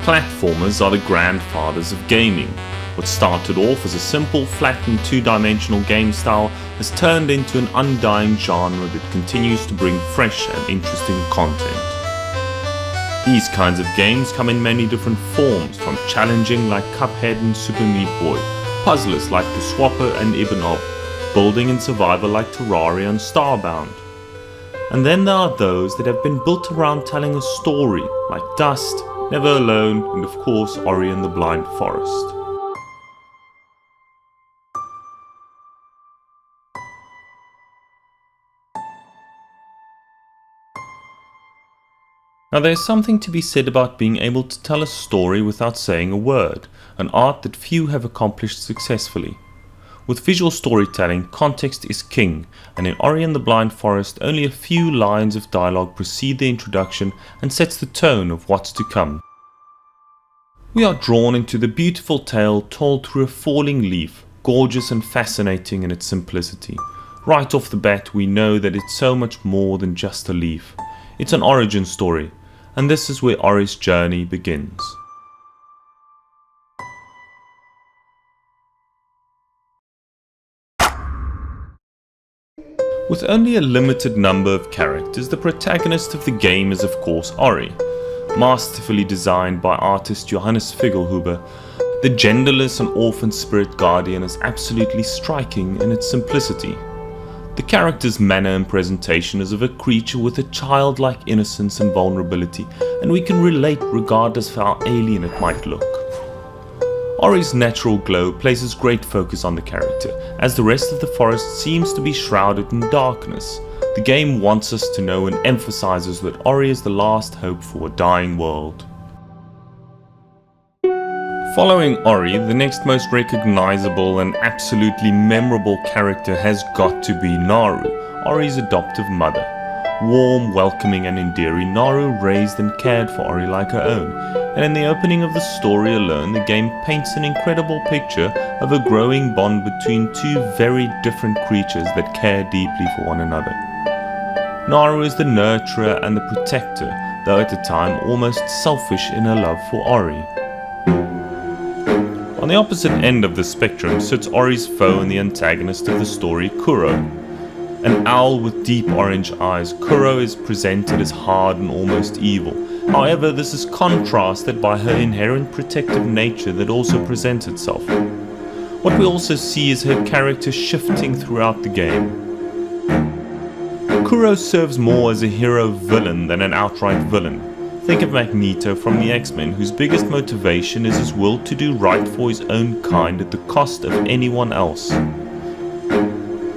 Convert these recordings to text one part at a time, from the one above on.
Platformers are the grandfathers of gaming. What started off as a simple, flattened two-dimensional game style has turned into an undying genre that continues to bring fresh and interesting content. These kinds of games come in many different forms, from challenging like Cuphead and Super Meat Boy, puzzlers like The Swapper and Ibanov, building and survival like Terraria and Starbound. And then there are those that have been built around telling a story, like Dust, Never Alone, and of course Ori and the Blind Forest. Now there's something to be said about being able to tell a story without saying a word, an art that few have accomplished successfully. With visual storytelling, context is king, and in Ori and the Blind Forest only a few lines of dialogue precede the introduction and sets the tone of what's to come. We are drawn into the beautiful tale told through a falling leaf, gorgeous and fascinating in its simplicity. Right off the bat we know that it's so much more than just a leaf. It's an origin story, and this is where Ori's journey begins. With only a limited number of characters, the protagonist of the game is of course Ori. Masterfully designed by artist Johannes Figelhuber, the genderless and orphan spirit guardian is absolutely striking in its simplicity. The character's manner and presentation is of a creature with a childlike innocence and vulnerability, and we can relate regardless of how alien it might look. Ori's natural glow places great focus on the character, as the rest of the forest seems to be shrouded in darkness. The game wants us to know and emphasizes that Ori is the last hope for a dying world. Following Ori, the next most recognizable and absolutely memorable character has got to be Naru, Ori's adoptive mother. Warm, welcoming and endearing, Naru raised and cared for Ori like her own, and in the opening of the story alone the game paints an incredible picture of a growing bond between two very different creatures that care deeply for one another. Naru is the nurturer and the protector, though at the time almost selfish in her love for Ori. On the opposite end of the spectrum sits Ori's foe and the antagonist of the story, Kuro. An owl with deep orange eyes, Kuro is presented as hard and almost evil. However, this is contrasted by her inherent protective nature that also presents itself. What we also see is her character shifting throughout the game. Kuro serves more as a hero-villain than an outright villain. Think of Magneto from the X-Men, whose biggest motivation is his will to do right for his own kind at the cost of anyone else.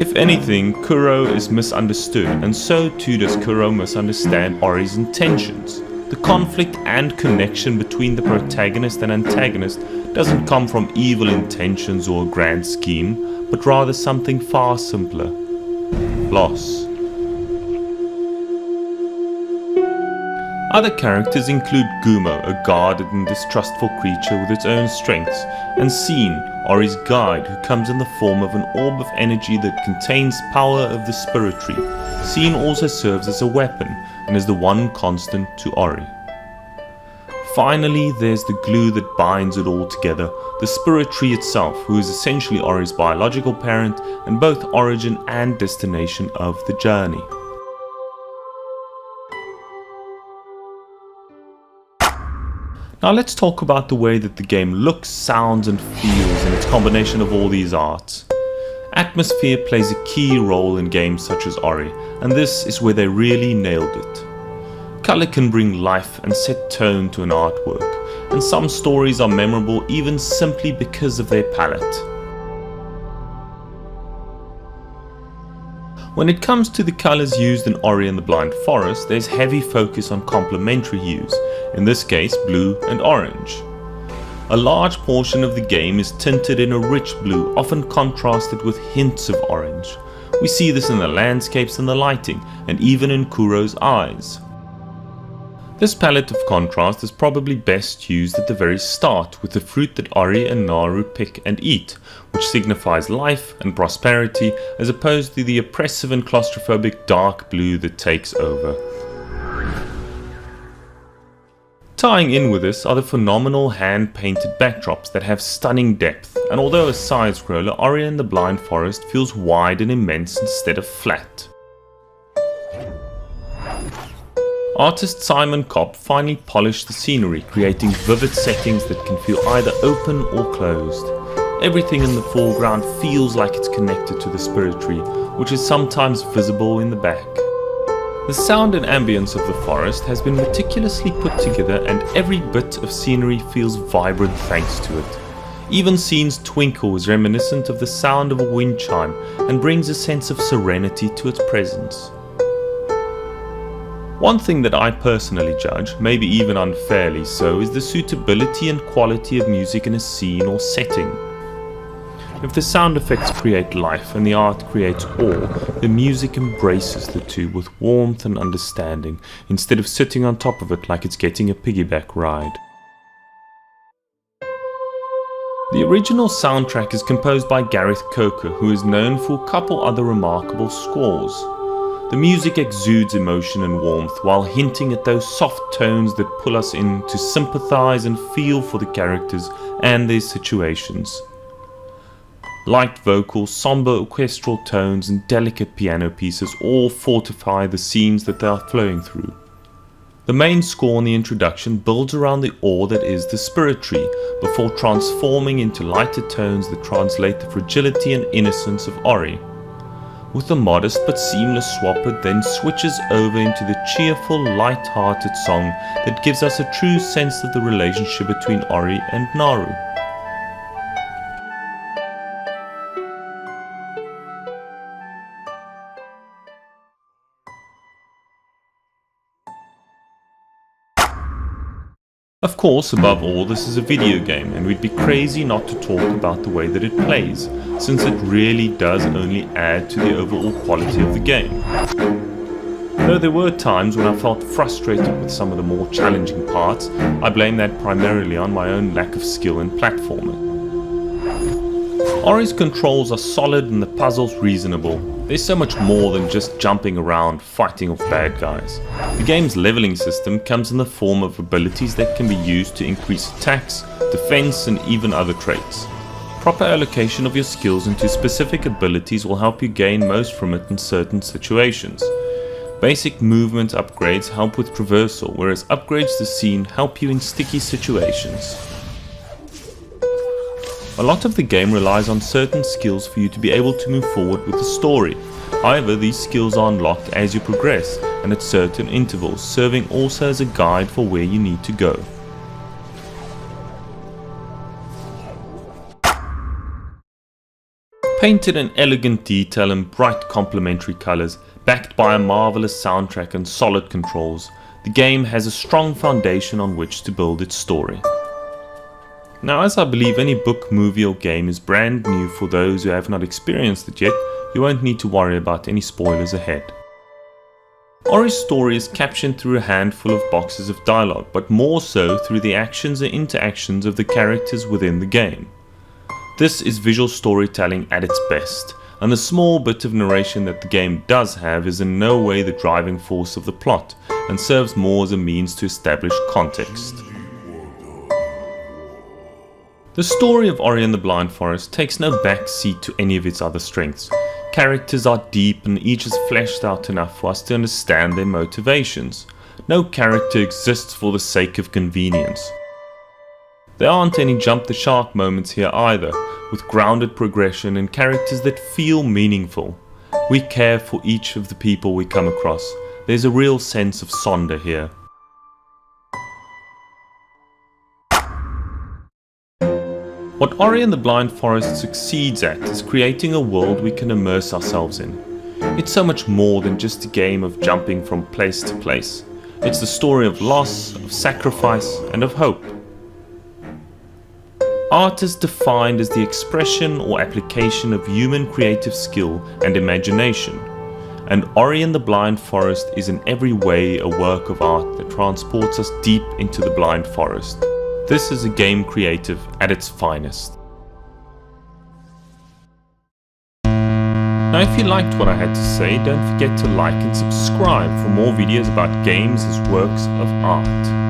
If anything, Kuro is misunderstood, and so too does Kuro misunderstand Ori's intentions. The conflict and connection between the protagonist and antagonist doesn't come from evil intentions or a grand scheme, but rather something far simpler: loss. Other characters include Gumo, a guarded and distrustful creature with its own strengths, and Scene, Ori's guide, who comes in the form of an orb of energy that contains power of the spirit tree. Scene also serves as a weapon, and is the one constant to Ori. Finally, there's the glue that binds it all together, the spirit tree itself, who is essentially Ori's biological parent and both origin and destination of the journey. Now let's talk about the way that the game looks, sounds and feels in its combination of all these arts. Atmosphere plays a key role in games such as Ori, and this is where they really nailed it. Color can bring life and set tone to an artwork, and some stories are memorable even simply because of their palette. When it comes to the colors used in Ori and the Blind Forest, there's heavy focus on complementary hues, in this case blue and orange. A large portion of the game is tinted in a rich blue, often contrasted with hints of orange. We see this in the landscapes and the lighting, and even in Kuro's eyes. This palette of contrast is probably best used at the very start with the fruit that Ori and Naru pick and eat, which signifies life and prosperity as opposed to the oppressive and claustrophobic dark blue that takes over. Tying in with this are the phenomenal hand-painted backdrops that have stunning depth, and although a side-scroller, Ori and the Blind Forest feels wide and immense instead of flat. Artist Simon Kopp finally polished the scenery, creating vivid settings that can feel either open or closed. Everything in the foreground feels like it's connected to the spirit tree, which is sometimes visible in the back. The sound and ambience of the forest has been meticulously put together, and every bit of scenery feels vibrant thanks to it. Even scenes twinkle is reminiscent of the sound of a wind chime and brings a sense of serenity to its presence. One thing that I personally judge, maybe even unfairly so, is the suitability and quality of music in a scene or setting. If the sound effects create life and the art creates awe, the music embraces the two with warmth and understanding, instead of sitting on top of it like it's getting a piggyback ride. The original soundtrack is composed by Gareth Coker, who is known for a couple other remarkable scores. The music exudes emotion and warmth while hinting at those soft tones that pull us in to sympathize and feel for the characters and their situations. Light vocals, somber orchestral tones and delicate piano pieces all fortify the scenes that they are flowing through. The main score in the introduction builds around the awe that is the spirit tree, before transforming into lighter tones that translate the fragility and innocence of Ori. With a modest but seamless swap, it then switches over into the cheerful, light-hearted song that gives us a true sense of the relationship between Ori and Naru. Of course, above all, this is a video game, and we'd be crazy not to talk about the way that it plays, since it really does only add to the overall quality of the game. Though there were times when I felt frustrated with some of the more challenging parts, I blame that primarily on my own lack of skill in platforming. Ori's controls are solid and the puzzles reasonable. There's so much more than just jumping around fighting off bad guys. The game's leveling system comes in the form of abilities that can be used to increase attacks, defense and even other traits. Proper allocation of your skills into specific abilities will help you gain most from it in certain situations. Basic movement upgrades help with traversal, whereas upgrades to scene help you in sticky situations. A lot of the game relies on certain skills for you to be able to move forward with the story. However, these skills are unlocked as you progress and at certain intervals, serving also as a guide for where you need to go. Painted in elegant detail and bright complementary colors, backed by a marvelous soundtrack and solid controls, the game has a strong foundation on which to build its story. Now, as I believe any book, movie or game is brand new for those who have not experienced it yet, you won't need to worry about any spoilers ahead. Ori's story is captioned through a handful of boxes of dialogue, but more so through the actions and interactions of the characters within the game. This is visual storytelling at its best, and the small bit of narration that the game does have is in no way the driving force of the plot, and serves more as a means to establish context. The story of Ori and the Blind Forest takes no back seat to any of its other strengths. Characters are deep and each is fleshed out enough for us to understand their motivations. No character exists for the sake of convenience. There aren't any jump the shark moments here either, with grounded progression and characters that feel meaningful. We care for each of the people we come across. There's a real sense of Sonder here. What Ori and the Blind Forest succeeds at is creating a world we can immerse ourselves in. It's so much more than just a game of jumping from place to place. It's the story of loss, of sacrifice, and of hope. Art is defined as the expression or application of human creative skill and imagination. And Ori and the Blind Forest is in every way a work of art that transports us deep into the Blind Forest. This is a game creative at its finest. Now, if you liked what I had to say, don't forget to like and subscribe for more videos about games as works of art.